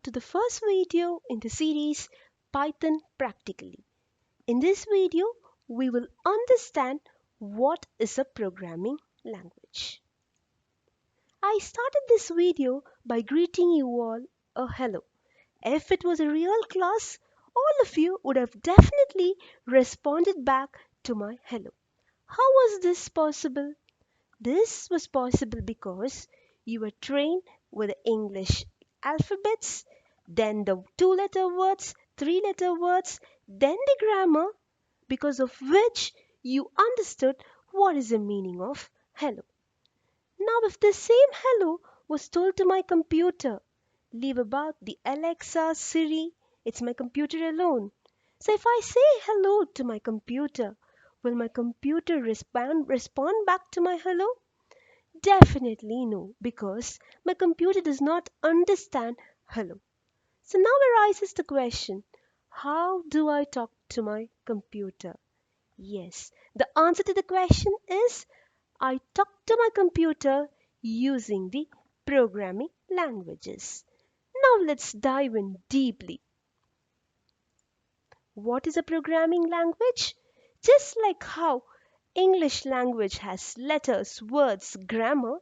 to the first video in the series Python Practically. In this video, we will understand what is a programming language. I started this video by greeting you all a hello. If it was a real class, all of you would have definitely responded back to my hello. How was this possible? This was possible because you were trained with the English alphabets, then the two-letter words, three-letter words, then the grammar, because of which you understood what is the meaning of hello. Now, if the same hello was told to my computer, leave about the Alexa, Siri, it's my computer alone. So if I say hello to my computer, will my computer respond back to my hello? Definitely no, because my computer does not understand hello. So now arises the question, how do I talk to my computer? Yes, the answer to the question is I talk to my computer using the programming languages. Now let's dive in deeply. What is a programming language? Just like how English language has letters, words, grammar,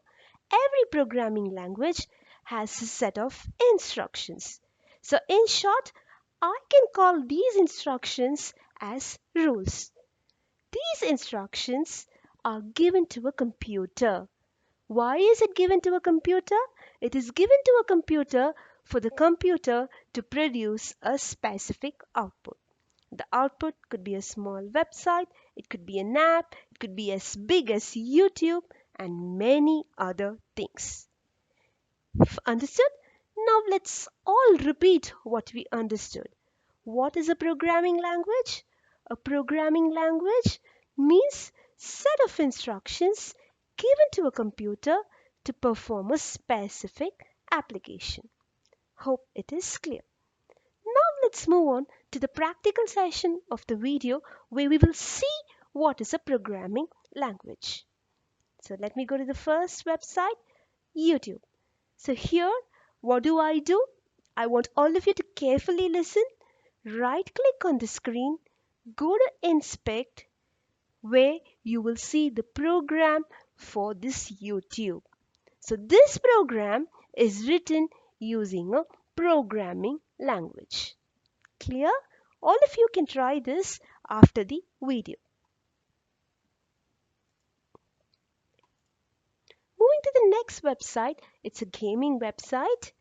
every programming language has a set of instructions. So in short, I can call these instructions as rules. These instructions are given to a computer. Why is it given to a computer? It is given to a computer for the computer to produce a specific output. The output could be a small website, it could be an app, it could be as big as YouTube, and many other things. Understood? Now let's all repeat what we understood. What is a programming language? A programming language means set of instructions given to a computer to perform a specific application. Hope it is clear. Now let's move on to the practical session of the video where we will see what is a programming language. So let me go to the first website, YouTube. So here, what do? I want all of you to carefully listen. Right click on the screen, go to Inspect, where you will see the program for this YouTube. So this program is written using a programming language. Clear? All of you can try this after the video. Moving to the next website, it's a gaming website.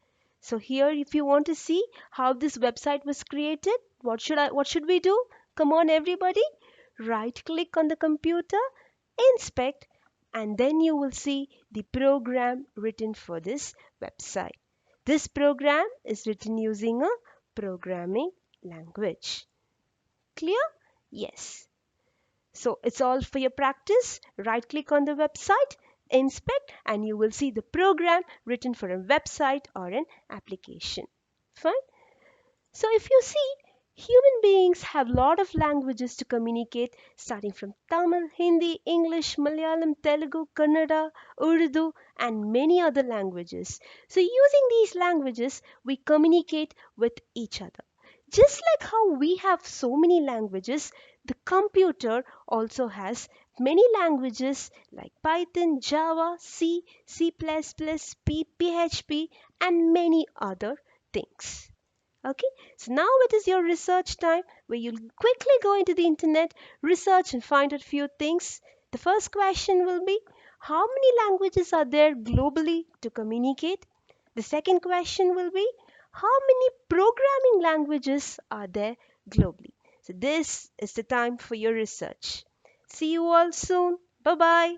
So here, if you want to see how this website was created, what should we do? Come on, everybody. Right click on the computer, inspect, and then you will see the program written for this website. This program is written using a programming language. Clear? Yes. So it's all for your practice. Right click on the website, inspect, and you will see the program written for a website or an application. Fine. So if you see, human beings have a lot of languages to communicate, starting from Tamil, Hindi, English, Malayalam, Telugu, Kannada, Urdu, and many other languages. So using these languages, we communicate with each other. Just like how we have so many languages, the computer also has many languages like Python, Java, C, C++, PHP, and many other things. Okay, so now it is your research time where you'll quickly go into the internet, research, and find out few things. The first question will be, how many languages are there globally to communicate? The second question will be, how many programming languages are there globally? So this is the time for your research. See you all soon. Bye bye.